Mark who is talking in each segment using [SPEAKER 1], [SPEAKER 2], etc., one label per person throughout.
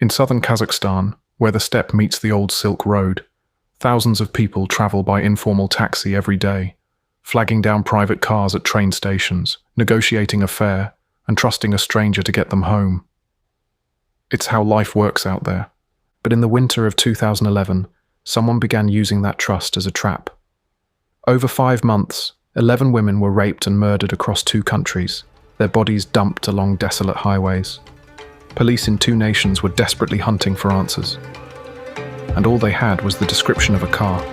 [SPEAKER 1] In southern Kazakhstan, where the steppe meets the old Silk Road, thousands of people travel by informal taxi every day, flagging down private cars at train stations, negotiating a fare, and trusting a stranger to get them home. It's how life works out there. But in the winter of 2011, someone began using that trust as a trap. Over 5 months, 11 women were raped and murdered across 2 countries, their bodies dumped along desolate highways. Police in 2 nations were desperately hunting for answers. And all they had was the description of a car.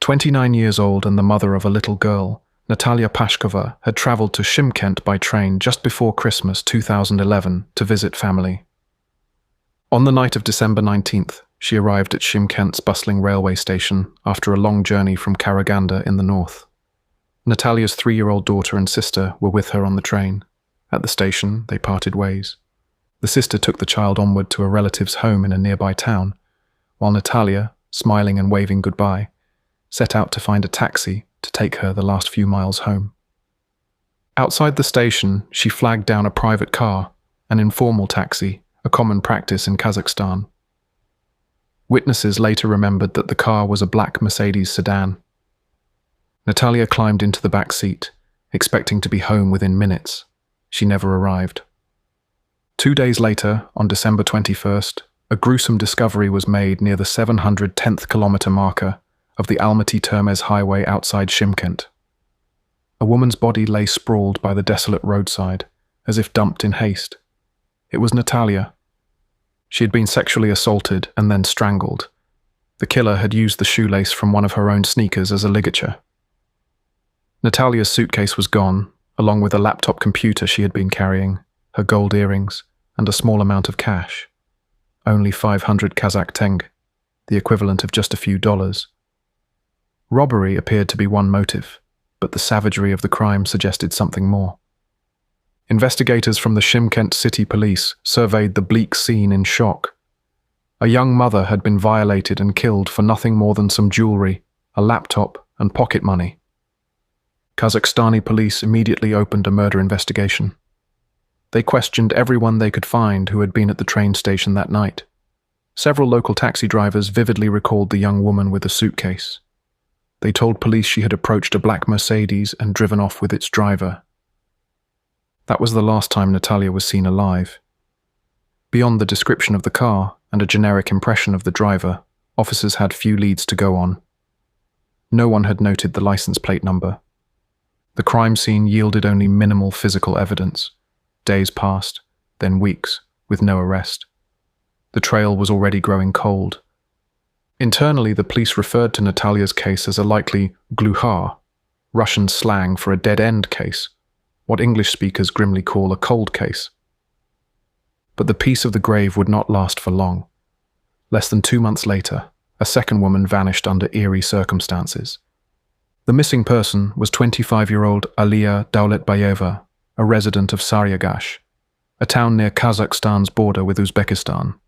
[SPEAKER 1] 29 years old and the mother of a little girl, Natalia Pashkova had travelled to Shymkent by train just before Christmas 2011 to visit family. On the night of December 19th, she arrived at Shymkent's bustling railway station after a long journey from Karaganda in the north. Natalia's 3-year-old daughter and sister were with her on the train. At the station, they parted ways. The sister took the child onward to a relative's home in a nearby town, while Natalia, smiling and waving goodbye, set out to find a taxi to take her the last few miles home. Outside the station, she flagged down a private car, an informal taxi, a common practice in Kazakhstan. Witnesses later remembered that the car was a black Mercedes sedan. Natalia climbed into the back seat, expecting to be home within minutes. She never arrived. 2 days later, on December 21st, a gruesome discovery was made near the 710th kilometre marker of the Almaty-Termez highway outside Shymkent. A woman's body lay sprawled by the desolate roadside, as if dumped in haste. It was Natalia. She had been sexually assaulted and then strangled. The killer had used the shoelace from one of her own sneakers as a ligature. Natalia's suitcase was gone, along with a laptop computer she had been carrying, her gold earrings, and a small amount of cash. Only 500 Kazakh tenge, the equivalent of just a few dollars. Robbery appeared to be one motive, but the savagery of the crime suggested something more. Investigators from the Shymkent City Police surveyed the bleak scene in shock. A young mother had been violated and killed for nothing more than some jewelry, a laptop, and pocket money. Kazakhstani police immediately opened a murder investigation. They questioned everyone they could find who had been at the train station that night. Several local taxi drivers vividly recalled the young woman with a suitcase. They told police she had approached a black Mercedes and driven off with its driver. That was the last time Natalia was seen alive. Beyond the description of the car and a generic impression of the driver, officers had few leads to go on. No one had noted the license plate number. The crime scene yielded only minimal physical evidence. Days passed, then weeks, with no arrest. The trail was already growing cold. Internally, the police referred to Natalia's case as a likely gluhar, Russian slang for a dead-end case, what English speakers grimly call a cold case. But the peace of the grave would not last for long. Less than 2 months later, a second woman vanished under eerie circumstances. The missing person was 25-year-old Aliya Dauletbayeva, a resident of Saryagash, a town near Kazakhstan's border with Uzbekistan.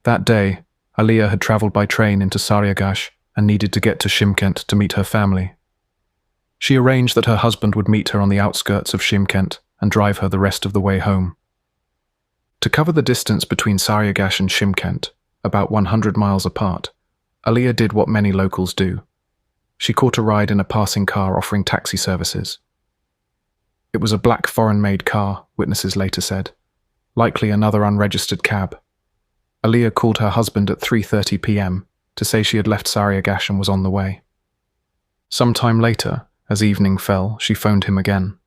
[SPEAKER 1] That day, Aliya had travelled by train into Saryagash and needed to get to Shymkent to meet her family. She arranged that her husband would meet her on the outskirts of Shymkent and drive her the rest of the way home. To cover the distance between Saryagash and Shymkent, about 100 miles apart, Aliya did what many locals do. She caught a ride in a passing car offering taxi services. It was a black foreign-made car, witnesses later said, likely another unregistered cab. Aliya called her husband at 3:30 p.m. to say she had left Saryagash and was on the way. Some time later, as evening fell, she phoned him again.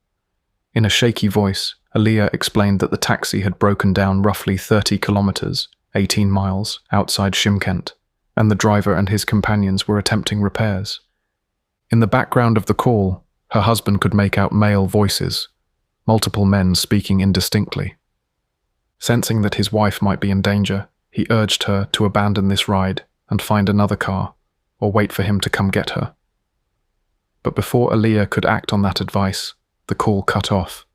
[SPEAKER 1] In a shaky voice, Aliya explained that the taxi had broken down roughly 30 kilometers, 18 miles, outside Shymkent, and the driver and his companions were attempting repairs. In the background of the call, her husband could make out male voices, multiple men speaking indistinctly. Sensing that his wife might be in danger, he urged her to abandon this ride and find another car, or wait for him to come get her. But before Aliyah could act on that advice, the call cut off.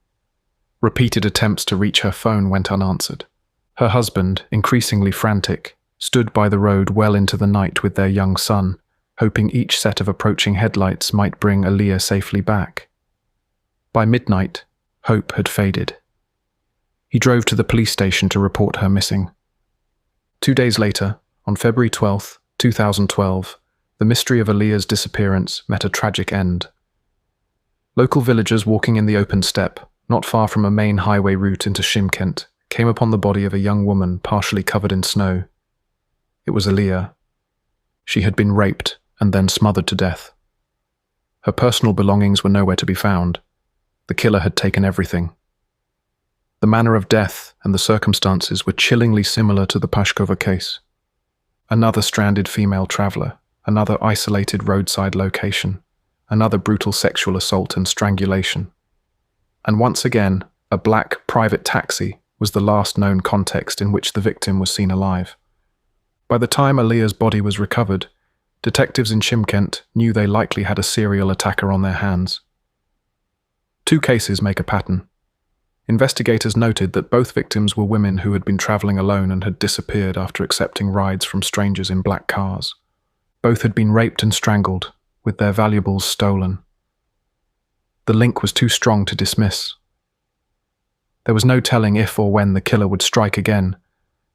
[SPEAKER 1] Repeated attempts to reach her phone went unanswered. Her husband, increasingly frantic, stood by the road well into the night with their young son, hoping each set of approaching headlights might bring Aliyah safely back. By midnight, hope had faded. He drove to the police station to report her missing. 2 days later, on February 12, 2012, the mystery of Aliyah's disappearance met a tragic end. Local villagers walking in the open steppe, not far from a main highway route into Shymkent, came upon the body of a young woman partially covered in snow. It was Aliyah. She had been raped and then smothered to death. Her personal belongings were nowhere to be found. The killer had taken everything. The manner of death and the circumstances were chillingly similar to the Pashkova case. Another stranded female traveller, another isolated roadside location, another brutal sexual assault and strangulation. And once again, a black private taxi was the last known context in which the victim was seen alive. By the time Aliyah's body was recovered, detectives in Shymkent knew they likely had a serial attacker on their hands. 2 cases make a pattern. Investigators noted that both victims were women who had been traveling alone and had disappeared after accepting rides from strangers in black cars. Both had been raped and strangled, with their valuables stolen. The link was too strong to dismiss. There was no telling if or when the killer would strike again,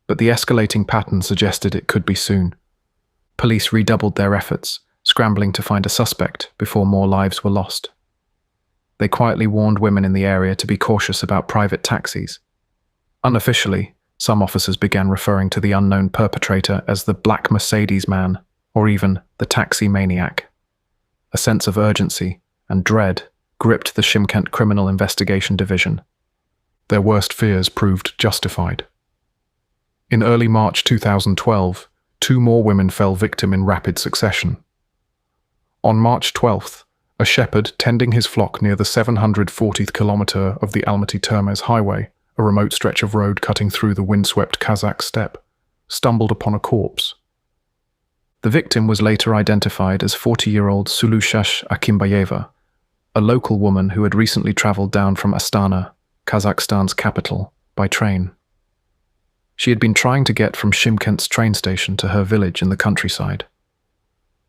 [SPEAKER 1] but the escalating pattern suggested it could be soon. Police redoubled their efforts, scrambling to find a suspect before more lives were lost. They quietly warned women in the area to be cautious about private taxis. Unofficially, some officers began referring to the unknown perpetrator as the Black Mercedes Man, or even the Taxi Maniac. A sense of urgency and dread gripped the Shymkent Criminal Investigation Division. Their worst fears proved justified. In early March 2012, 2 more women fell victim in rapid succession. On March 12th, a shepherd tending his flock near the 740th kilometre of the Almaty-Termez highway, a remote stretch of road cutting through the windswept Kazakh steppe, stumbled upon a corpse. The victim was later identified as 40-year-old Sulushash Akimbayeva, a local woman who had recently travelled down from Astana, Kazakhstan's capital, by train. She had been trying to get from Shymkent's train station to her village in the countryside.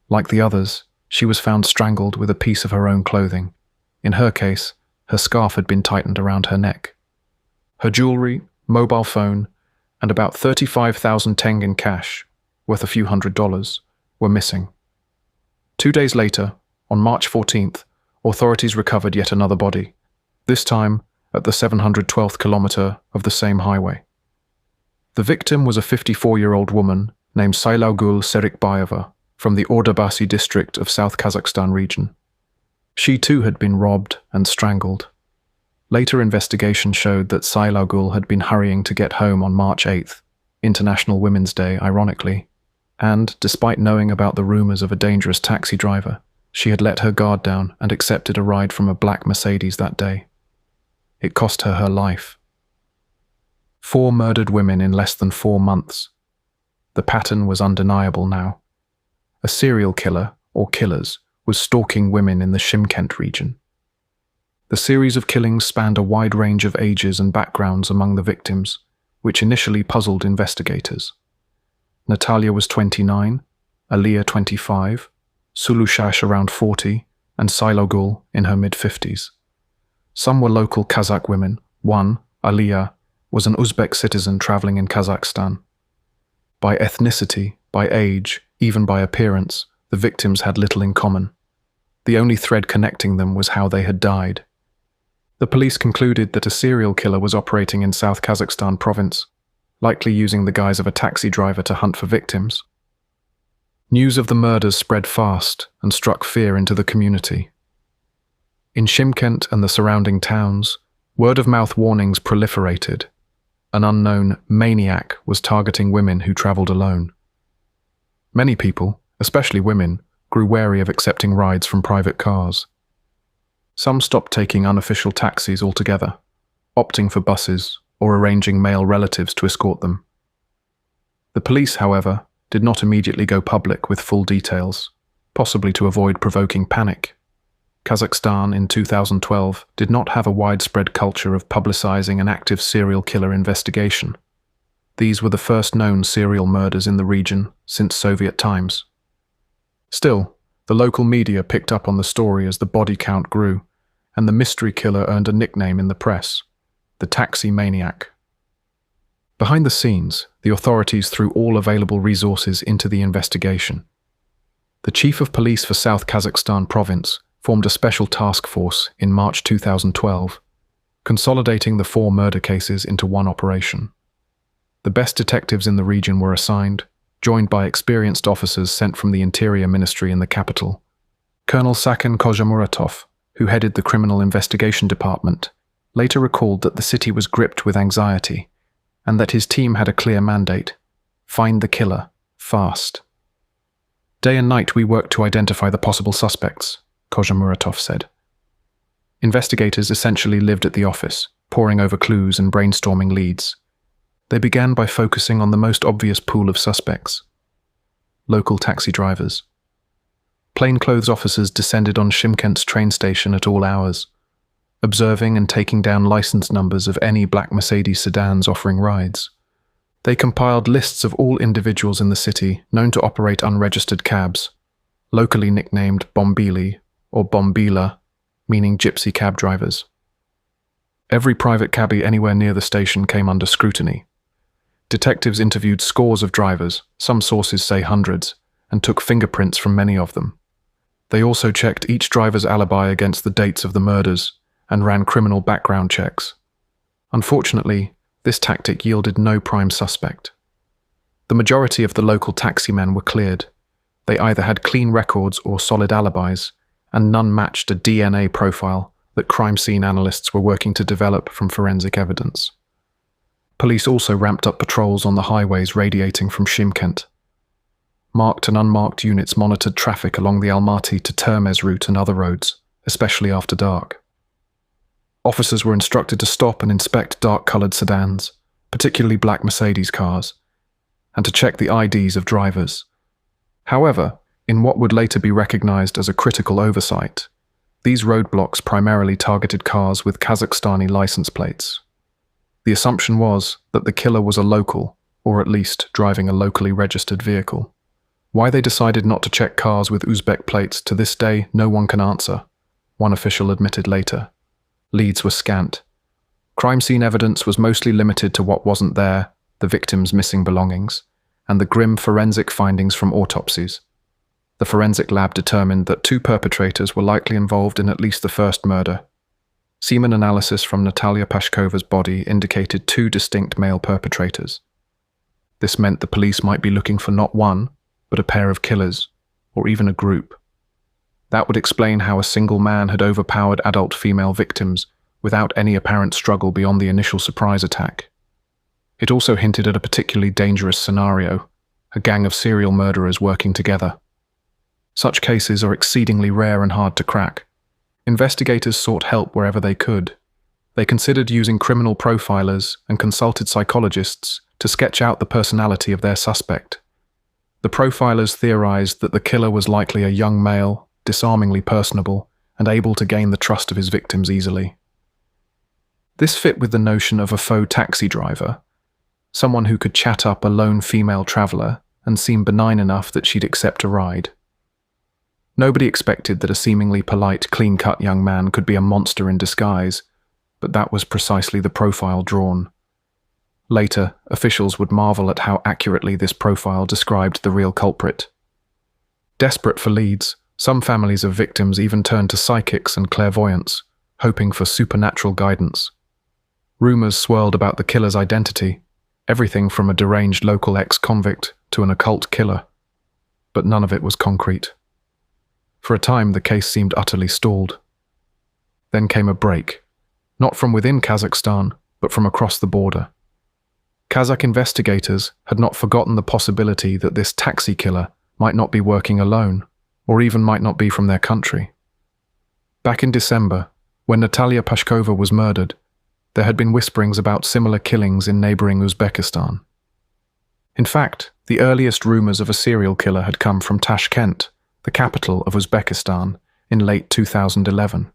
[SPEAKER 1] Like the others, she was found strangled with a piece of her own clothing. In her case, her scarf had been tightened around her neck. Her jewellery, mobile phone, and about 35,000 tenge in cash, worth a few $100s, were missing. 2 days later, on March 14th, authorities recovered yet another body, this time at the 712th kilometre of the same highway. The victim was a 54-year-old woman named Saylaugul Serikbayeva from the Ordubasi district of South Kazakhstan region. She too had been robbed and strangled. Later investigation showed that Saylaugul had been hurrying to get home on March 8th, International Women's Day, ironically, and, despite knowing about the rumours of a dangerous taxi driver, she had let her guard down and accepted a ride from a black Mercedes that day. It cost her her life. 4 murdered women in less than 4 months. The pattern was undeniable now. A serial killer, or killers, was stalking women in the Shymkent region. The series of killings spanned a wide range of ages and backgrounds among the victims, which initially puzzled investigators. Natalia was 29, Aliyah 25, Sulushash around 40, and Saylaugul in her mid-50s. Some were local Kazakh women. One, Aliyah, was an Uzbek citizen travelling in Kazakhstan. By ethnicity, by age, even by appearance, the victims had little in common. The only thread connecting them was how they had died. The police concluded that a serial killer was operating in South Kazakhstan province, likely using the guise of a taxi driver to hunt for victims. News of the murders spread fast and struck fear into the community. In Shymkent and the surrounding towns, word-of-mouth warnings proliferated. An unknown maniac was targeting women who travelled alone. Many people, especially women, grew wary of accepting rides from private cars. Some stopped taking unofficial taxis altogether, opting for buses or arranging male relatives to escort them. The police, however, did not immediately go public with full details, possibly to avoid provoking panic. Kazakhstan in 2012 did not have a widespread culture of publicizing an active serial killer investigation. These were the first known serial murders in the region since Soviet times. Still, the local media picked up on the story as the body count grew, and the mystery killer earned a nickname in the press, the Taxi Maniac. Behind the scenes, the authorities threw all available resources into the investigation. The chief of police for South Kazakhstan province formed a special task force in March 2012, consolidating the 4 murder cases into one operation. The best detectives in the region were assigned, joined by experienced officers sent from the Interior Ministry in the capital. Colonel Sakin Kojamuratov, who headed the Criminal Investigation Department, later recalled that the city was gripped with anxiety and that his team had a clear mandate: find the killer, fast. Day and night we worked to identify the possible suspects, Kojamuratov said. Investigators essentially lived at the office, poring over clues and brainstorming leads. They began by focusing on the most obvious pool of suspects: local taxi drivers. Plainclothes officers descended on Shymkent's train station at all hours, observing and taking down license numbers of any black Mercedes sedans offering rides. They compiled lists of all individuals in the city known to operate unregistered cabs, locally nicknamed Bombili or Bombila, meaning gypsy cab drivers. Every private cabbie anywhere near the station came under scrutiny. Detectives interviewed scores of drivers, some sources say hundreds, and took fingerprints from many of them. They also checked each driver's alibi against the dates of the murders and ran criminal background checks. Unfortunately, this tactic yielded no prime suspect. The majority of the local taximen were cleared. They either had clean records or solid alibis, and none matched a DNA profile that crime scene analysts were working to develop from forensic evidence. Police also ramped up patrols on the highways radiating from Shymkent. Marked and unmarked units monitored traffic along the Almaty to Termez route and other roads, especially after dark. Officers were instructed to stop and inspect dark-coloured sedans, particularly black Mercedes cars, and to check the IDs of drivers. However, in what would later be recognised as a critical oversight, these roadblocks primarily targeted cars with Kazakhstani licence plates. The assumption was that the killer was a local, or at least driving a locally registered vehicle. Why they decided not to check cars with Uzbek plates to this day no one can answer, one official admitted later. Leads were scant. Crime scene evidence was mostly limited to what wasn't there, the victim's missing belongings, and the grim forensic findings from autopsies. The forensic lab determined that 2 perpetrators were likely involved in at least the first murder. Semen analysis from Natalia Pashkova's body indicated 2 distinct male perpetrators. This meant the police might be looking for not one, but a pair of killers, or even a group. That would explain how a single man had overpowered adult female victims without any apparent struggle beyond the initial surprise attack. It also hinted at a particularly dangerous scenario: a gang of serial murderers working together. Such cases are exceedingly rare and hard to crack. Investigators sought help wherever they could. They considered using criminal profilers and consulted psychologists to sketch out the personality of their suspect. The profilers theorized that the killer was likely a young male, disarmingly personable, and able to gain the trust of his victims easily. This fit with the notion of a faux taxi driver, someone who could chat up a lone female traveller and seem benign enough that she'd accept a ride. Nobody expected that a seemingly polite, clean-cut young man could be a monster in disguise, but that was precisely the profile drawn. Later, officials would marvel at how accurately this profile described the real culprit. Desperate for leads, some families of victims even turned to psychics and clairvoyants, hoping for supernatural guidance. Rumours swirled about the killer's identity, everything from a deranged local ex-convict to an occult killer. But none of it was concrete. For a time, the case seemed utterly stalled. Then came a break, not from within Kazakhstan, but from across the border. Kazakh investigators had not forgotten the possibility that this taxi killer might not be working alone, or even might not be from their country. Back in December, when Natalia Pashkova was murdered, there had been whisperings about similar killings in neighbouring Uzbekistan. In fact, the earliest rumours of a serial killer had come from Tashkent, the capital of Uzbekistan, in late 2011.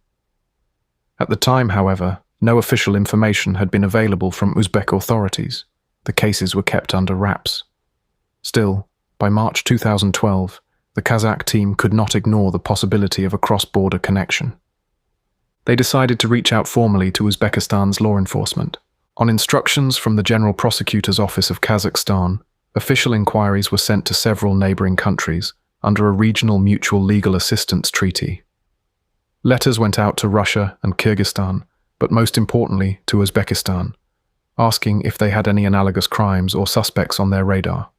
[SPEAKER 1] At the time, however, no official information had been available from Uzbek authorities. The cases were kept under wraps. Still, by March 2012, the Kazakh team could not ignore the possibility of a cross-border connection. They decided to reach out formally to Uzbekistan's law enforcement. On instructions from the General Prosecutor's Office of Kazakhstan, official inquiries were sent to several neighboring countries under a regional mutual legal assistance treaty. Letters went out to Russia and Kyrgyzstan, but most importantly to Uzbekistan, asking if they had any analogous crimes or suspects on their radar.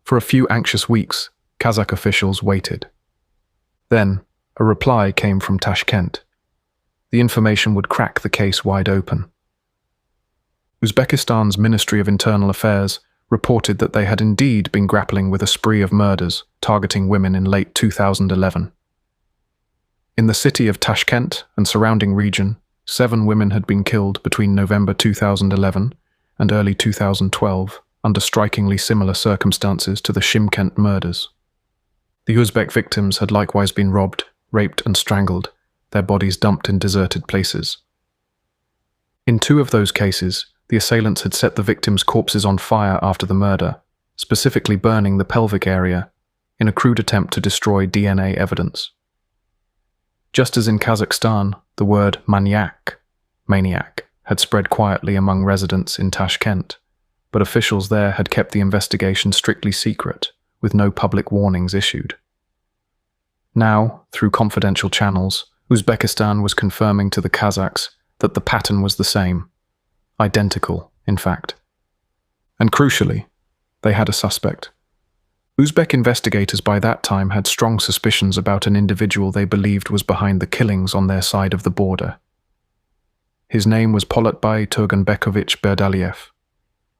[SPEAKER 1] For a few anxious weeks, Kazakh officials waited. Then, a reply came from Tashkent. The information would crack the case wide open. Uzbekistan's Ministry of Internal Affairs reported that they had indeed been grappling with a spree of murders targeting women in late 2011. In the city of Tashkent and surrounding region, 7 women had been killed between November 2011 and early 2012 under strikingly similar circumstances to the Shymkent murders. The Uzbek victims had likewise been robbed, raped and strangled, their bodies dumped in deserted places. In 2 of those cases, the assailants had set the victims' corpses on fire after the murder, specifically burning the pelvic area, in a crude attempt to destroy DNA evidence. Just as in Kazakhstan, the word maniac, had spread quietly among residents in Tashkent, but officials there had kept the investigation strictly secret, with no public warnings issued. Now, through confidential channels, Uzbekistan was confirming to the Kazakhs that the pattern was the same. Identical, in fact. And crucially, they had a suspect. Uzbek investigators by that time had strong suspicions about an individual they believed was behind the killings on their side of the border. His name was Polatbay Turganbekovich Berdaliev.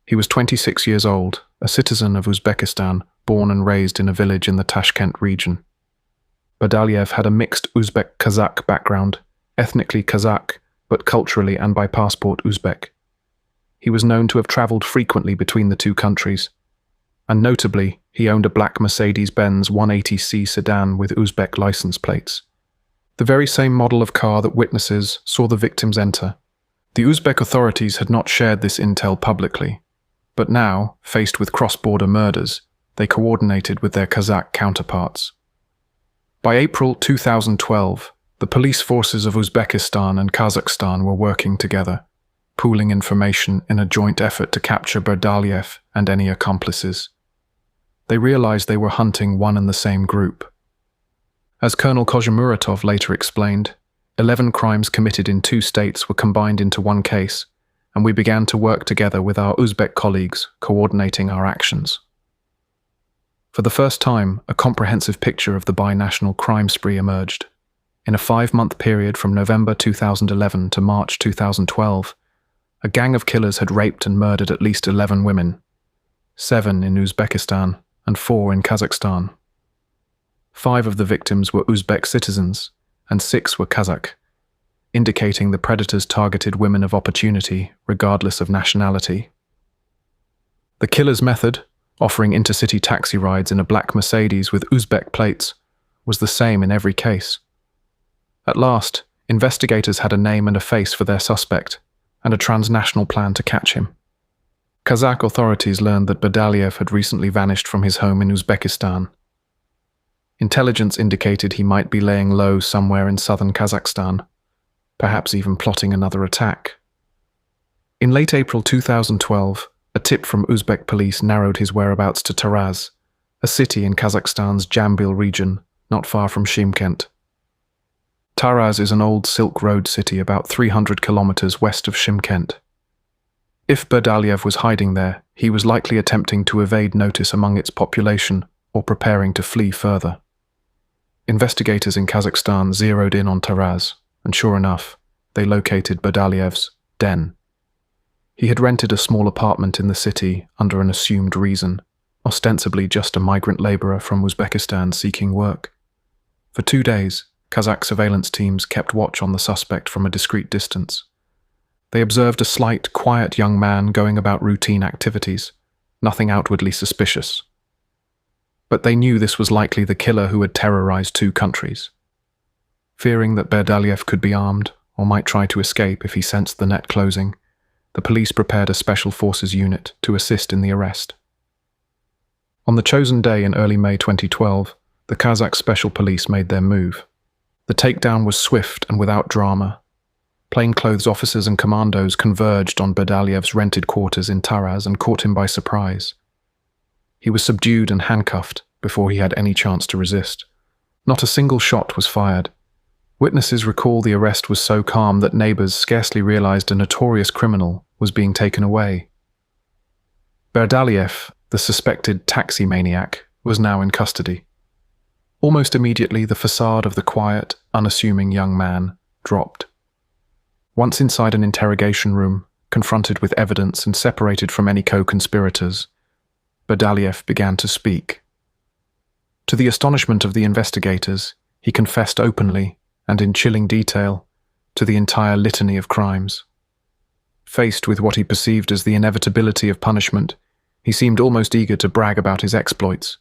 [SPEAKER 1] He was 26 years old, a citizen of Uzbekistan, born and raised in a village in the Tashkent region. Berdaliev had a mixed Uzbek-Kazakh background, ethnically Kazakh, but culturally and by passport Uzbek. He was known to have travelled frequently between the 2 countries, and notably, he owned a black Mercedes-Benz 180C sedan with Uzbek license plates. The very same model of car that witnesses saw the victims enter. The Uzbek authorities had not shared this intel publicly, but now, faced with cross-border murders, they coordinated with their Kazakh counterparts. By April 2012, the police forces of Uzbekistan and Kazakhstan were working together, pooling information in a joint effort to capture Berdaliev and any accomplices. They realized they were hunting one and the same group. As Colonel Kozhemuratov later explained, 11 crimes committed in 2 states were combined into one case, and we began to work together with our Uzbek colleagues, coordinating our actions. For the first time, a comprehensive picture of the binational crime spree emerged. In a 5-month period from November 2011 to March 2012, a gang of killers had raped and murdered at least 11 women, 7 in Uzbekistan and 4 in Kazakhstan. 5 of the victims were Uzbek citizens, and 6 were Kazakh, indicating the predators targeted women of opportunity, regardless of nationality. The killer's method, offering intercity taxi rides in a black Mercedes with Uzbek plates, was the same in every case. At last, investigators had a name and a face for their suspect, and a transnational plan to catch him. Kazakh authorities learned that Berdaliev had recently vanished from his home in Uzbekistan. Intelligence indicated he might be laying low somewhere in southern Kazakhstan, perhaps even plotting another attack. In late April 2012, a tip from Uzbek police narrowed his whereabouts to Taraz, a city in Kazakhstan's Jambil region, not far from Shymkent. Taraz is an old Silk Road city about 300 kilometers west of Shymkent. If Berdaliev was hiding there, he was likely attempting to evade notice among its population or preparing to flee further. Investigators in Kazakhstan zeroed in on Taraz, and sure enough, they located Berdaliev's den. He had rented a small apartment in the city under an assumed reason, ostensibly just a migrant laborer from Uzbekistan seeking work. For 2 days, Kazakh surveillance teams kept watch on the suspect from a discreet distance. They observed a slight, quiet young man going about routine activities, nothing outwardly suspicious. But they knew this was likely the killer who had terrorized 2 countries. Fearing that Berdaliev could be armed or might try to escape if he sensed the net closing, the police prepared a special forces unit to assist in the arrest. On the chosen day in early May 2012, the Kazakh Special Police made their move. The takedown was swift and without drama. Plainclothes officers and commandos converged on Berdaliev's rented quarters in Taraz and caught him by surprise. He was subdued and handcuffed before he had any chance to resist. Not a single shot was fired. Witnesses recall the arrest was so calm that neighbors scarcely realized a notorious criminal was being taken away. Berdaliev, the suspected taxi maniac, was now in custody. Almost immediately, the facade of the quiet, unassuming young man dropped. Once inside an interrogation room, confronted with evidence and separated from any co-conspirators, Berdaliev began to speak. To the astonishment of the investigators, he confessed openly and in chilling detail to the entire litany of crimes. Faced with what he perceived as the inevitability of punishment, he seemed almost eager to brag about his exploits.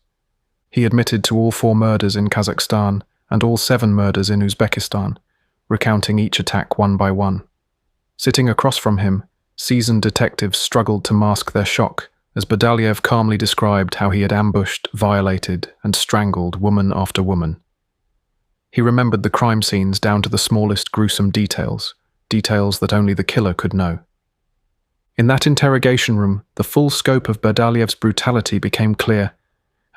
[SPEAKER 1] He admitted to all 4 murders in Kazakhstan and all 7 murders in Uzbekistan, recounting each attack one by one. Sitting across from him, seasoned detectives struggled to mask their shock as Berdaliev calmly described how he had ambushed, violated, and strangled woman after woman. He remembered the crime scenes down to the smallest gruesome details that only the killer could know. In that interrogation room, the full scope of Berdaliev's brutality became clear,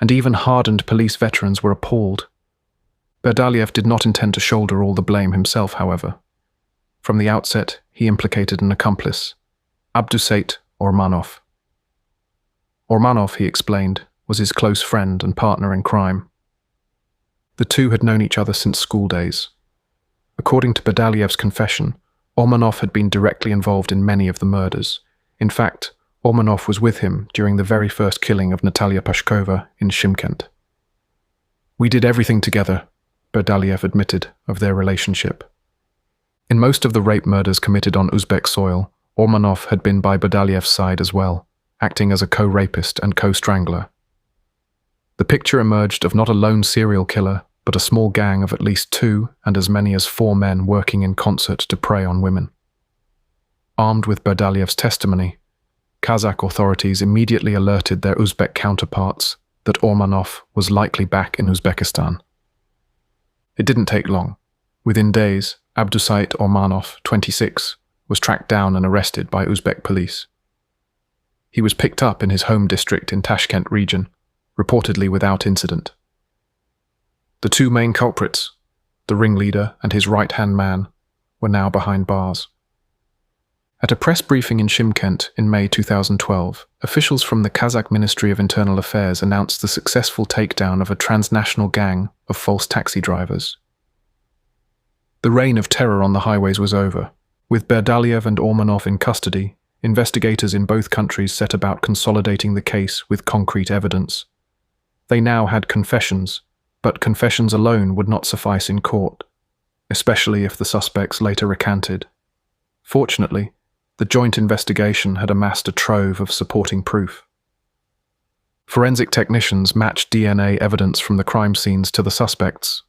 [SPEAKER 1] and even hardened police veterans were appalled. Berdaliev did not intend to shoulder all the blame himself, however. From the outset, he implicated an accomplice, Abdusait Ormanov. Ormanov, he explained, was his close friend and partner in crime. The two had known each other since school days. According to Berdaliev's confession, Ormanov had been directly involved in many of the murders. In fact, Ormanov was with him during the very first killing of Natalia Pashkova in Shymkent. "We did everything together," Berdaliev admitted of their relationship. In most of the rape murders committed on Uzbek soil, Ormanov had been by Berdaliev's side as well, acting as a co-rapist and co-strangler. The picture emerged of not a lone serial killer, but a small gang of at least 2 and as many as 4 men working in concert to prey on women. Armed with Berdaliev's testimony, Kazakh authorities immediately alerted their Uzbek counterparts that Ormanov was likely back in Uzbekistan. It didn't take long. Within days, Abdusait Ormanov, 26, was tracked down and arrested by Uzbek police. He was picked up in his home district in Tashkent region, reportedly without incident. The 2 main culprits, the ringleader and his right-hand man, were now behind bars. At a press briefing in Shymkent in May 2012, officials from the Kazakh Ministry of Internal Affairs announced the successful takedown of a transnational gang of false taxi drivers. The reign of terror on the highways was over. With Berdaliev and Ormanov in custody, investigators in both countries set about consolidating the case with concrete evidence. They now had confessions, but confessions alone would not suffice in court, especially if the suspects later recanted. Fortunately, the joint investigation had amassed a trove of supporting proof. Forensic technicians matched DNA evidence from the crime scenes to the suspects.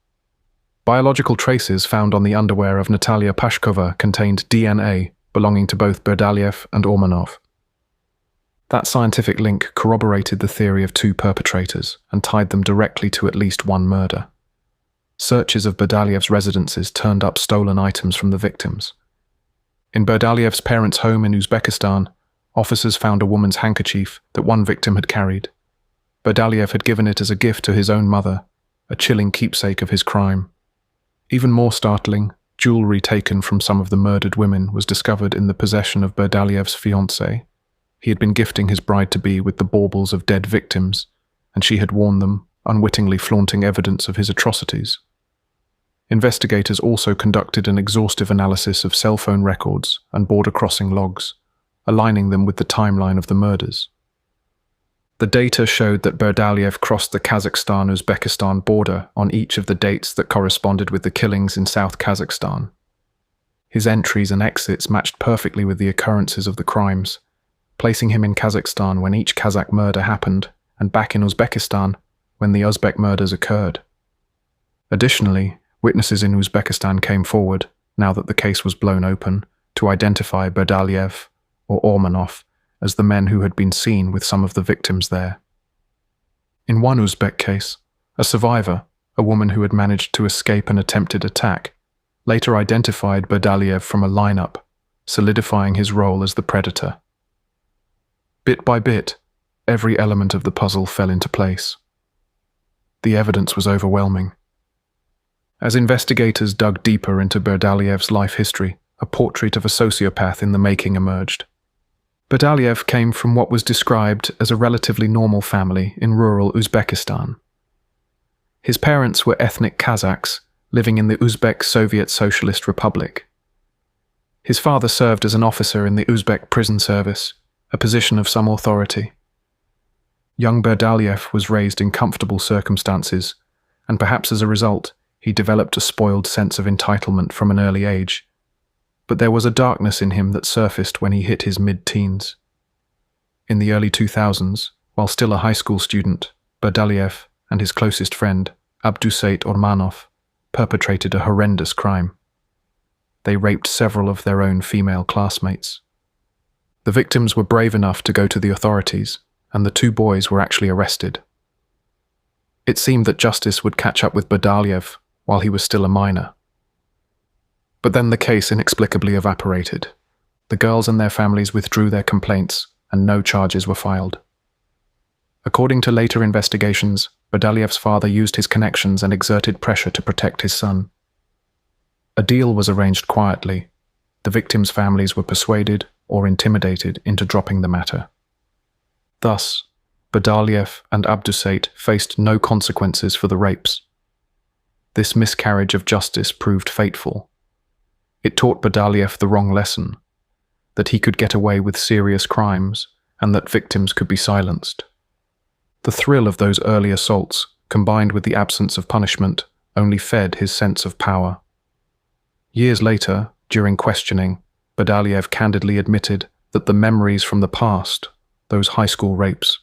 [SPEAKER 1] Biological traces found on the underwear of Natalia Pashkova contained DNA belonging to both Berdaliev and Ormanov. That scientific link corroborated the theory of 2 perpetrators and tied them directly to at least 1 murder. Searches of Berdaliev's residences turned up stolen items from the victims. In Berdaliev's parents' home in Uzbekistan, officers found a woman's handkerchief that one victim had carried. Berdaliev had given it as a gift to his own mother, a chilling keepsake of his crime. Even more startling, jewelry taken from some of the murdered women was discovered in the possession of Berdaliev's fiancée. He had been gifting his bride-to-be with the baubles of dead victims, and she had worn them, unwittingly flaunting evidence of his atrocities. Investigators also conducted an exhaustive analysis of cell phone records and border-crossing logs, aligning them with the timeline of the murders. The data showed that Berdaliev crossed the Kazakhstan-Uzbekistan border on each of the dates that corresponded with the killings in South Kazakhstan. His entries and exits matched perfectly with the occurrences of the crimes, placing him in Kazakhstan when each Kazakh murder happened, and back in Uzbekistan when the Uzbek murders occurred. Additionally, Witnesses in Uzbekistan came forward, now that the case was blown open, to identify Berdaliev or Ormanov as the men who had been seen with some of the victims there. In one Uzbek case, a survivor, a woman who had managed to escape an attempted attack, later identified Berdaliev from a lineup, solidifying his role as the predator. Bit by bit, every element of the puzzle fell into place. The evidence was overwhelming. As investigators dug deeper into Berdaliev's life history, a portrait of a sociopath in the making emerged. Berdaliev came from what was described as a relatively normal family in rural Uzbekistan. His parents were ethnic Kazakhs living in the Uzbek Soviet Socialist Republic. His father served as an officer in the Uzbek prison service, a position of some authority. Young Berdaliev was raised in comfortable circumstances, and perhaps as a result, he developed a spoiled sense of entitlement from an early age. But there was a darkness in him that surfaced when he hit his mid-teens. In the early 2000s, while still a high school student, Berdaliev and his closest friend, Abdusait Ormanov, perpetrated a horrendous crime. They raped several of their own female classmates. The victims were brave enough to go to the authorities, and the two boys were actually arrested. It seemed that justice would catch up with Berdaliev while he was still a minor. But then the case inexplicably evaporated. The girls and their families withdrew their complaints, and no charges were filed. According to later investigations, Berdaliev's father used his connections and exerted pressure to protect his son. A deal was arranged quietly. The victims' families were persuaded or intimidated into dropping the matter. Thus, Berdaliev and Abdusait faced no consequences for the rapes. This miscarriage of justice proved fateful. It taught Berdaliev the wrong lesson, that he could get away with serious crimes and that victims could be silenced. The thrill of those early assaults, combined with the absence of punishment, only fed his sense of power. Years later, during questioning, Berdaliev candidly admitted that the memories from the past, those high school rapes,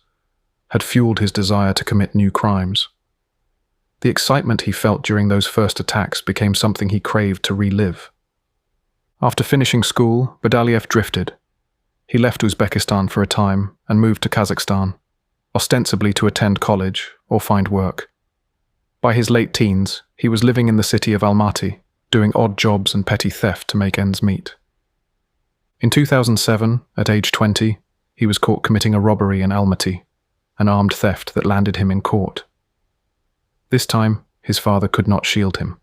[SPEAKER 1] had fueled his desire to commit new crimes. The excitement he felt during those first attacks became something he craved to relive. After finishing school, Berdaliev drifted. He left Uzbekistan for a time and moved to Kazakhstan, ostensibly to attend college or find work. By his late teens, he was living in the city of Almaty, doing odd jobs and petty theft to make ends meet. In 2007, at age 20, he was caught committing a robbery in Almaty, an armed theft that landed him in court. This time, his father could not shield him.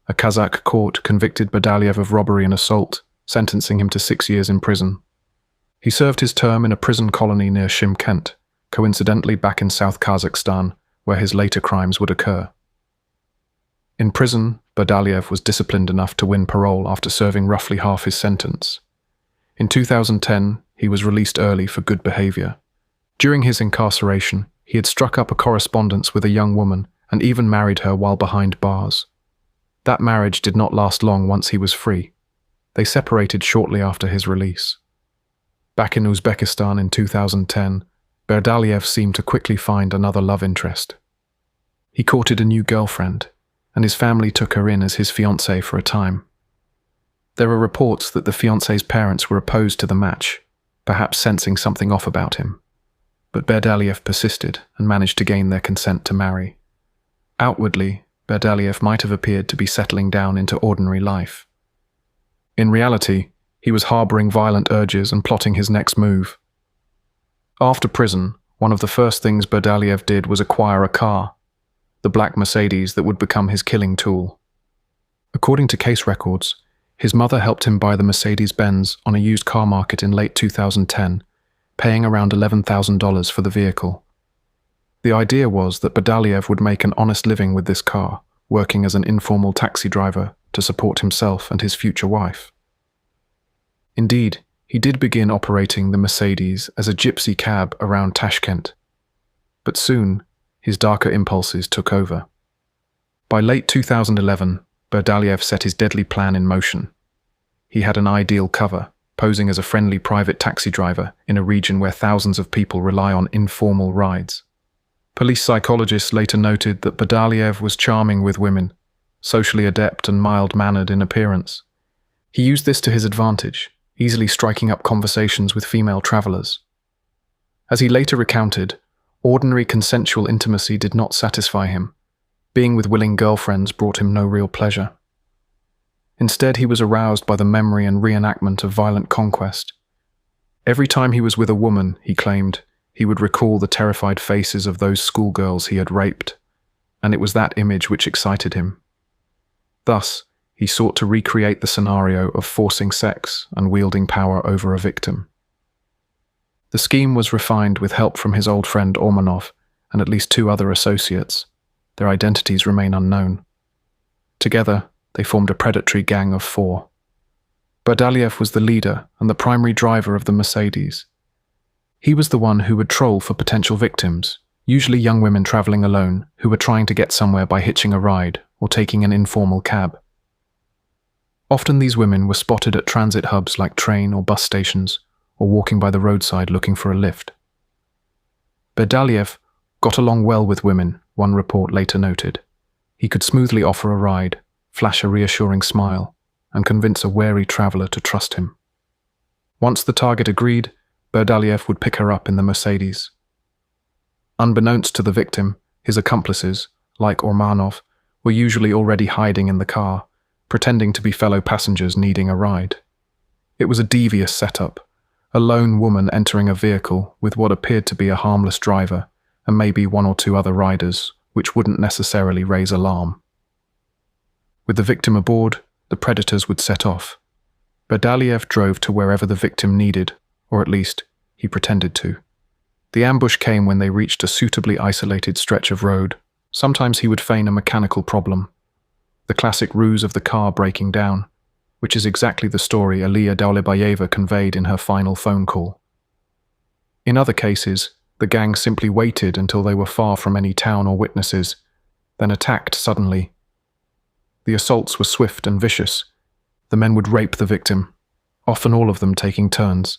[SPEAKER 1] A Kazakh court convicted Berdaliev of robbery and assault, sentencing him to 6 years in prison. He served his term in a prison colony near Shymkent, coincidentally back in South Kazakhstan, where his later crimes would occur. In prison, Berdaliev was disciplined enough to win parole after serving roughly half his sentence. In 2010, he was released early for good behavior. During his incarceration, he had struck up a correspondence with a young woman and even married her while behind bars. That marriage did not last long once he was free. They separated shortly after his release. Back in Uzbekistan in 2010, Berdaliev seemed to quickly find another love interest. He courted a new girlfriend, and his family took her in as his fiancée for a time. There are reports that the fiancée's parents were opposed to the match, perhaps sensing something off about him. But Berdaliev persisted and managed to gain their consent to marry. Outwardly, Berdaliev might have appeared to be settling down into ordinary life. In reality, he was harboring violent urges and plotting his next move. After prison, one of the first things Berdaliev did was acquire a car, the black Mercedes that would become his killing tool. According to case records, his mother helped him buy the Mercedes-Benz on a used car market in late 2010, paying around $11,000 for the vehicle. The idea was that Berdaliev would make an honest living with this car, working as an informal taxi driver to support himself and his future wife. Indeed, he did begin operating the Mercedes as a gypsy cab around Tashkent. But soon, his darker impulses took over. By late 2011, Berdaliev set his deadly plan in motion. He had an ideal cover, posing as a friendly private taxi driver in a region where thousands of people rely on informal rides. Police psychologists later noted that Berdaliev was charming with women, socially adept and mild-mannered in appearance. He used this to his advantage, easily striking up conversations with female travelers. As he later recounted, ordinary consensual intimacy did not satisfy him. Being with willing girlfriends brought him no real pleasure. Instead, he was aroused by the memory and reenactment of violent conquest. Every time he was with a woman, he claimed, he would recall the terrified faces of those schoolgirls he had raped, and it was that image which excited him. Thus, he sought to recreate the scenario of forcing sex and wielding power over a victim. The scheme was refined with help from his old friend Ormanov and at least 2 other associates. Their identities remain unknown. Together, they formed a predatory gang of 4. Berdaliev was the leader and the primary driver of the Mercedes. He was the one who would troll for potential victims, usually young women traveling alone who were trying to get somewhere by hitching a ride or taking an informal cab. Often these women were spotted at transit hubs like train or bus stations, or walking by the roadside looking for a lift. Berdaliev got along well with women, one report later noted. He could smoothly offer a ride, flash a reassuring smile, and convince a wary traveler to trust him. Once the target agreed, Berdaliev would pick her up in the Mercedes. Unbeknownst to the victim, his accomplices, like Ormanov, were usually already hiding in the car, pretending to be fellow passengers needing a ride. It was a devious setup, a lone woman entering a vehicle with what appeared to be a harmless driver and maybe 1 or 2 other riders, which wouldn't necessarily raise alarm. With the victim aboard, the predators would set off. Berdaliev drove to wherever the victim needed, or at least, he pretended to. The ambush came when they reached a suitably isolated stretch of road. Sometimes he would feign a mechanical problem, the classic ruse of the car breaking down, which is exactly the story Aliya Daulebayeva conveyed in her final phone call. In other cases, the gang simply waited until they were far from any town or witnesses, then attacked suddenly. The assaults were swift and vicious. The men would rape the victim, often all of them taking turns,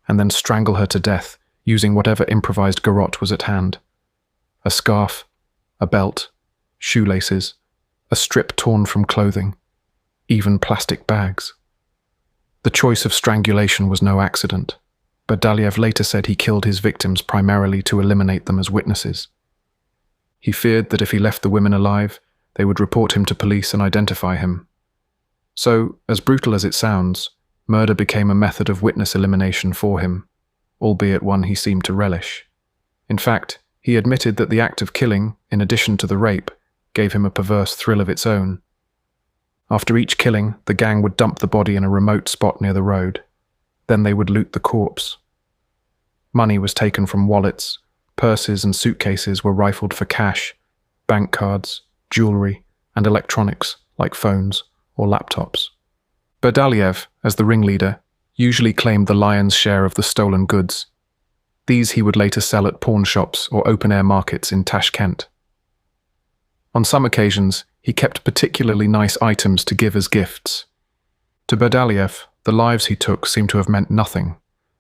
[SPEAKER 1] and then strangle her to death using whatever improvised garrote was at hand. A scarf, a belt, shoelaces, a strip torn from clothing, even plastic bags. The choice of strangulation was no accident, but Berdaliev later said he killed his victims primarily to eliminate them as witnesses. He feared that if he left the women alive, they would report him to police and identify him. So, as brutal as it sounds, murder became a method of witness elimination for him, albeit one he seemed to relish. In fact, he admitted that the act of killing, in addition to the rape, gave him a perverse thrill of its own. After each killing, the gang would dump the body in a remote spot near the road. Then they would loot the corpse. Money was taken from wallets, purses and suitcases were rifled for cash, bank cards, jewelry, and electronics like phones or laptops. Berdaliev, as the ringleader, usually claimed the lion's share of the stolen goods. These he would later sell at pawn shops or open-air markets in Tashkent. On some occasions, he kept particularly nice items to give as gifts. To Berdaliev, the lives he took seemed to have meant nothing.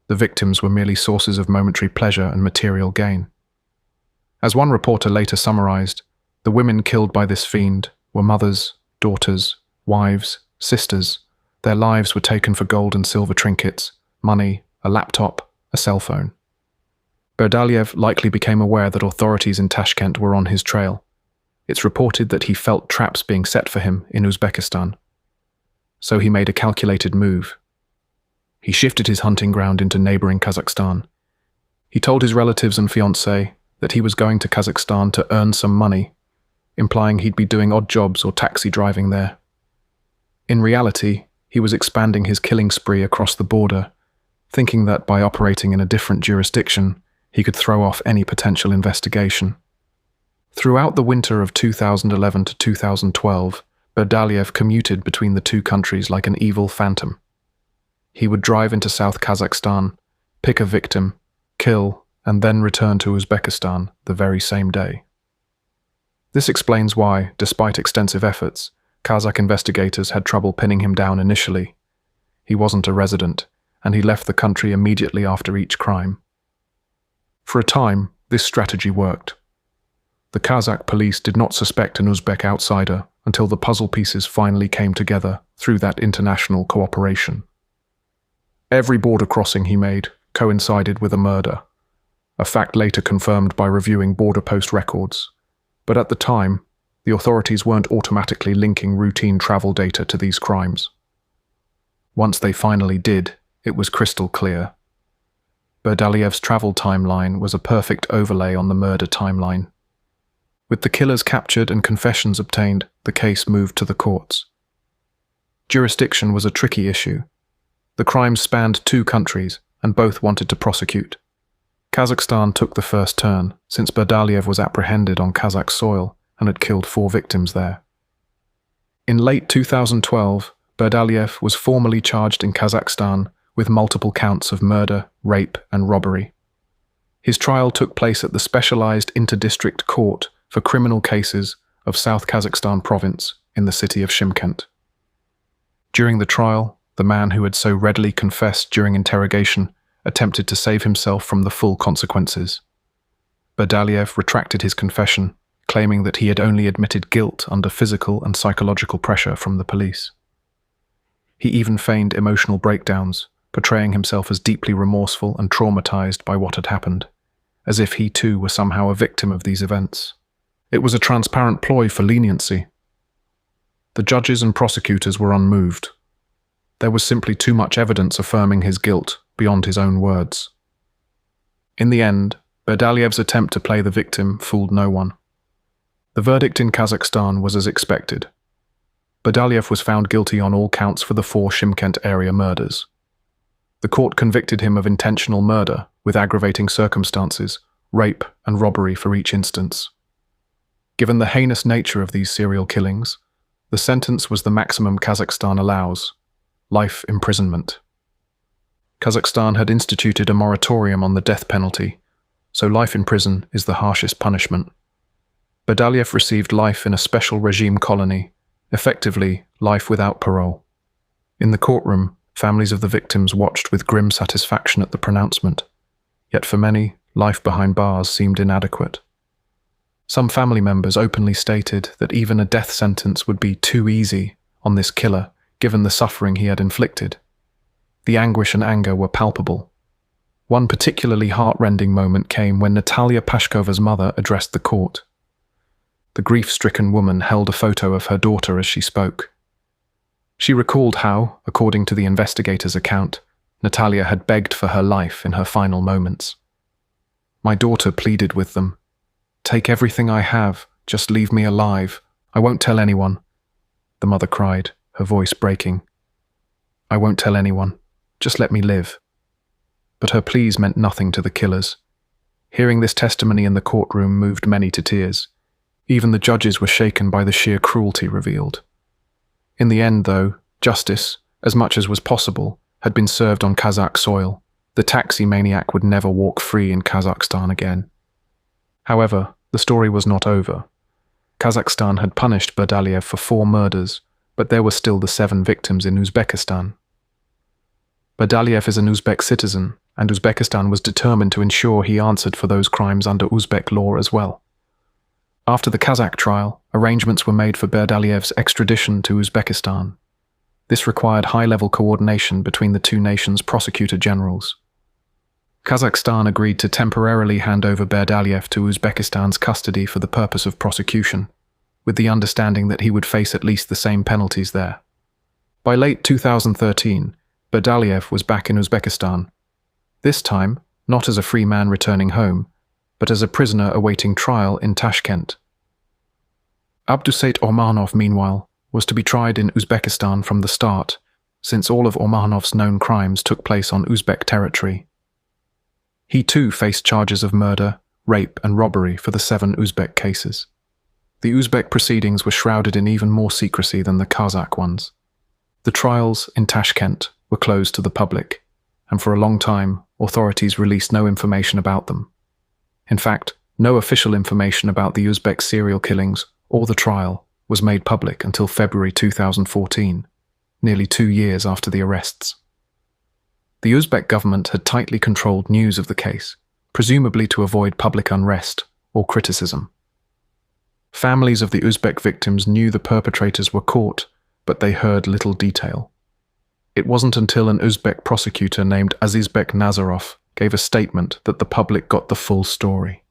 [SPEAKER 1] The victims were merely sources of momentary pleasure and material gain. As one reporter later summarized, the women killed by this fiend were mothers, daughters, wives, sisters. Their lives were taken for gold and silver trinkets, money, a laptop, a cell phone. Berdaliev likely became aware that authorities in Tashkent were on his trail. It's reported that he felt traps being set for him in Uzbekistan. So he made a calculated move. He shifted his hunting ground into neighboring Kazakhstan. He told his relatives and fiancée that he was going to Kazakhstan to earn some money, implying he'd be doing odd jobs or taxi driving there. In reality, he was expanding his killing spree across the border, thinking that by operating in a different jurisdiction, he could throw off any potential investigation. Throughout the winter of 2011 to 2012, Berdaliev commuted between the 2 countries like an evil phantom. He would drive into South Kazakhstan, pick a victim, kill, and then return to Uzbekistan the very same day. This explains why, despite extensive efforts, Kazakh investigators had trouble pinning him down initially. He wasn't a resident, and he left the country immediately after each crime. For a time, this strategy worked. The Kazakh police did not suspect an Uzbek outsider until the puzzle pieces finally came together through that international cooperation. Every border crossing he made coincided with a murder, a fact later confirmed by reviewing border post records. But at the time, the authorities weren't automatically linking routine travel data to these crimes. Once they finally did, it was crystal clear. Berdaliev's travel timeline was a perfect overlay on the murder timeline. With the killers captured and confessions obtained, the case moved to the courts. Jurisdiction was a tricky issue. The crimes spanned 2 countries, and both wanted to prosecute. Kazakhstan took the first turn, since Berdaliev was apprehended on Kazakh soil and had killed 4 victims there. In late 2012, Berdaliev was formally charged in Kazakhstan with multiple counts of murder, rape, and robbery. His trial took place at the Specialized Inter-District Court for Criminal Cases of South Kazakhstan Province in the city of Shymkent. During the trial, the man who had so readily confessed during interrogation attempted to save himself from the full consequences. Berdaliev retracted his confession, claiming that he had only admitted guilt under physical and psychological pressure from the police. He even feigned emotional breakdowns, portraying himself as deeply remorseful and traumatized by what had happened, as if he too were somehow a victim of these events. It was a transparent ploy for leniency. The judges and prosecutors were unmoved. There was simply too much evidence affirming his guilt beyond his own words. In the end, Berdaliev's attempt to play the victim fooled no one. The verdict in Kazakhstan was as expected. Berdaliev was found guilty on all counts for the 4 Shymkent area murders. The court convicted him of intentional murder with aggravating circumstances, rape and robbery for each instance. Given the heinous nature of these serial killings, the sentence was the maximum Kazakhstan allows: life imprisonment. Kazakhstan had instituted a moratorium on the death penalty, so life in prison is the harshest punishment. Berdaliev received life in a special regime colony, effectively life without parole. In the courtroom, families of the victims watched with grim satisfaction at the pronouncement, yet for many, life behind bars seemed inadequate. Some family members openly stated that even a death sentence would be too easy on this killer, given the suffering he had inflicted. The anguish and anger were palpable. One particularly heart-rending moment came when Natalia Pashkova's mother addressed the court. The grief-stricken woman held a photo of her daughter as she spoke. She recalled how, according to the investigator's account, Natalia had begged for her life in her final moments. "My daughter pleaded with them. 'Take everything I have, just leave me alive. I won't tell anyone,' the mother cried, her voice breaking. 'I won't tell anyone. Just let me live.' But her pleas meant nothing to the killers. Hearing this testimony in the courtroom moved many to tears. Even the judges were shaken by the sheer cruelty revealed. In the end, though, justice, as much as was possible, had been served on Kazakh soil. The taxi maniac would never walk free in Kazakhstan again. However, the story was not over. Kazakhstan had punished Berdaliev for 4 murders, but there were still the 7 victims in Uzbekistan. Berdaliev is an Uzbek citizen, and Uzbekistan was determined to ensure he answered for those crimes under Uzbek law as well. After the Kazakh trial, arrangements were made for Berdaliev's extradition to Uzbekistan. This required high-level coordination between the 2 nations' prosecutor generals. Kazakhstan agreed to temporarily hand over Berdaliev to Uzbekistan's custody for the purpose of prosecution, with the understanding that he would face at least the same penalties there. By late 2013, Berdaliev was back in Uzbekistan, this time not as a free man returning home, but as a prisoner awaiting trial in Tashkent. Abdusait Ormanov, meanwhile, was to be tried in Uzbekistan from the start, since all of Ormanov's known crimes took place on Uzbek territory. He too faced charges of murder, rape and robbery for the 7 Uzbek cases. The Uzbek proceedings were shrouded in even more secrecy than the Kazakh ones. The trials in Tashkent were closed to the public, and for a long time, authorities released no information about them. In fact, no official information about the Uzbek serial killings or the trial was made public until February 2014, nearly 2 years after the arrests. The Uzbek government had tightly controlled news of the case, presumably to avoid public unrest or criticism. Families of the Uzbek victims knew the perpetrators were caught, but they heard little detail. It wasn't until an Uzbek prosecutor named Azizbek Nazarov gave a statement that the public got the full story.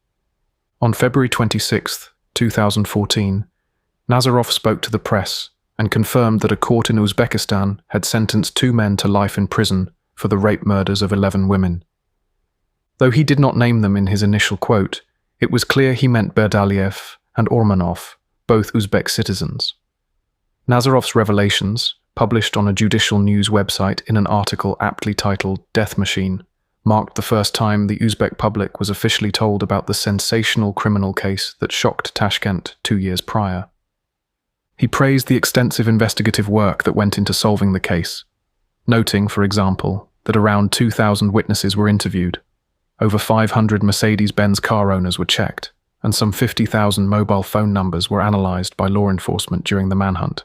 [SPEAKER 1] On February 26, 2014, Nazarov spoke to the press and confirmed that a court in Uzbekistan had sentenced 2 men to life in prison for the rape murders of 11 women. Though he did not name them in his initial quote, it was clear he meant Berdaliev and Ormanov, both Uzbek citizens. Nazarov's revelations, published on a judicial news website in an article aptly titled "Death Machine," marked the first time the Uzbek public was officially told about the sensational criminal case that shocked Tashkent 2 years prior. He praised the extensive investigative work that went into solving the case, noting, for example, that around 2,000 witnesses were interviewed, over 500 Mercedes-Benz car owners were checked, and some 50,000 mobile phone numbers were analyzed by law enforcement during the manhunt.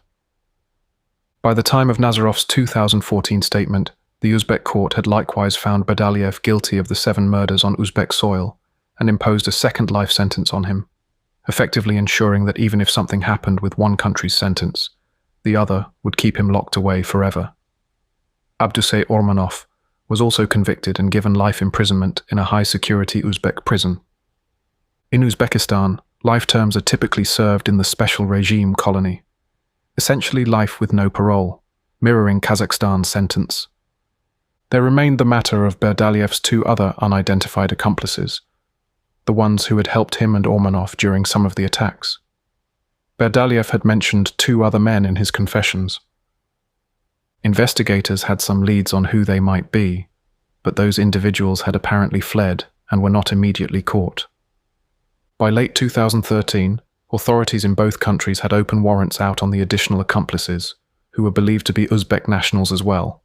[SPEAKER 1] By the time of Nazarov's 2014 statement, the Uzbek court had likewise found Berdaliev guilty of the 7 murders on Uzbek soil and imposed a second life sentence on him, effectively ensuring that even if something happened with one country's sentence, the other would keep him locked away forever. Abdusay Ormanov was also convicted and given life imprisonment in a high-security Uzbek prison. In Uzbekistan, life terms are typically served in the special regime colony, essentially life with no parole, mirroring Kazakhstan's sentence. There remained the matter of Berdaliev's 2 other unidentified accomplices, the ones who had helped him and Ormanov during some of the attacks. Berdaliev had mentioned 2 other men in his confessions. Investigators had some leads on who they might be, but those individuals had apparently fled and were not immediately caught. By late 2013, authorities in both countries had open warrants out on the additional accomplices, who were believed to be Uzbek nationals as well.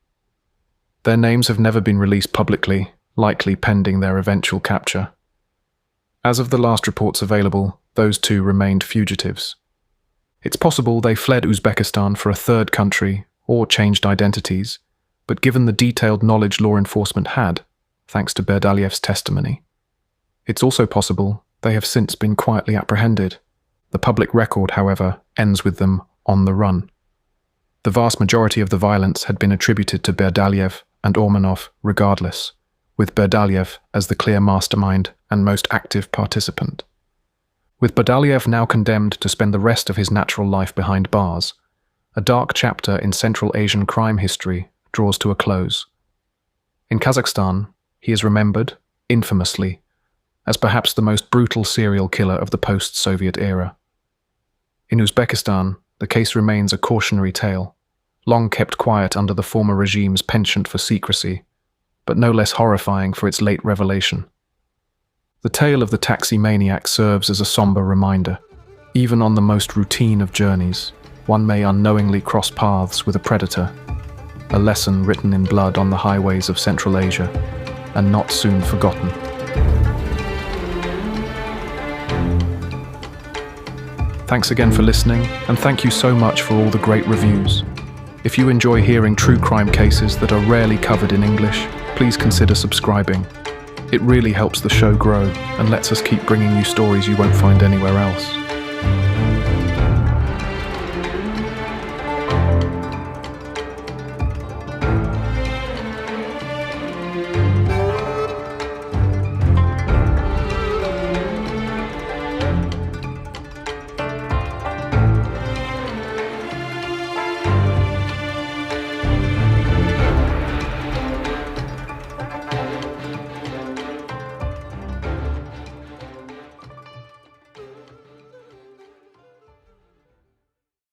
[SPEAKER 1] Their names have never been released publicly, likely pending their eventual capture. As of the last reports available, those 2 remained fugitives. It's possible they fled Uzbekistan for a third country or changed identities, but given the detailed knowledge law enforcement had, thanks to Berdaliev's testimony, it's also possible they have since been quietly apprehended. The public record, however, ends with them on the run. The vast majority of the violence had been attributed to Berdaliev and Ormanov regardless, with Berdaliev as the clear mastermind and most active participant. With Berdaliev now condemned to spend the rest of his natural life behind bars, a dark chapter in Central Asian crime history draws to a close. In Kazakhstan, he is remembered, infamously, as perhaps the most brutal serial killer of the post-Soviet era. In Uzbekistan, the case remains a cautionary tale, long kept quiet under the former regime's penchant for secrecy, but no less horrifying for its late revelation. The tale of the taxi maniac serves as a somber reminder. Even on the most routine of journeys, one may unknowingly cross paths with a predator, a lesson written in blood on the highways of Central Asia, and not soon forgotten. Thanks again for listening, and thank you so much for all the great reviews. If you enjoy hearing true crime cases that are rarely covered in English, please consider subscribing. It really helps the show grow and lets us keep bringing you stories you won't find anywhere else.